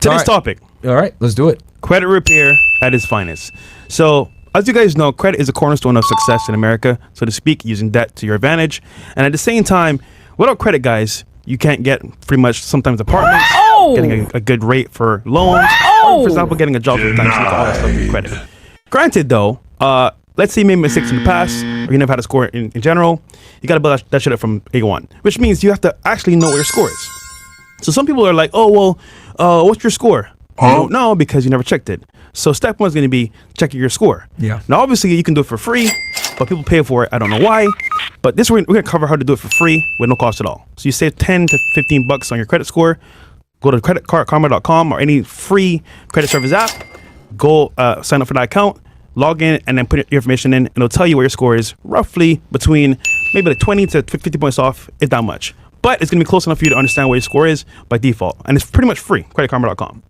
Today's topic. All right, let's do it. Credit repair at its finest. So, as you guys know, credit is a cornerstone of success in America, so to speak, using debt to your advantage. And at the same time, without credit, guys, you can't get pretty much sometimes apartments, getting a good rate for loans, or, for example, getting a job sometimes. You need all that stuff with credit. Granted, though, let's say you made mistakes in the past, or you never had a score in general, you got to build that shit up from A1, which means you have to actually know what your score is. So some people are like, oh, well, what's your score? You don't know because you never checked it. So step one is going to be checking your score. Yeah. Now, obviously, you can do it for free, but people pay for it. I don't know why. But this we're going to cover how to do it for free with no cost at all. So you save 10 to 15 bucks on your credit score. Go to creditkarma.com or any free credit service app. Go sign up for that account, log in, and then put your information in, and it'll tell you where your score is roughly between maybe like 20 to 50 points off, if that much. But it's going to be close enough for you to understand where your score is by default. And it's pretty much free, creditkarma.com.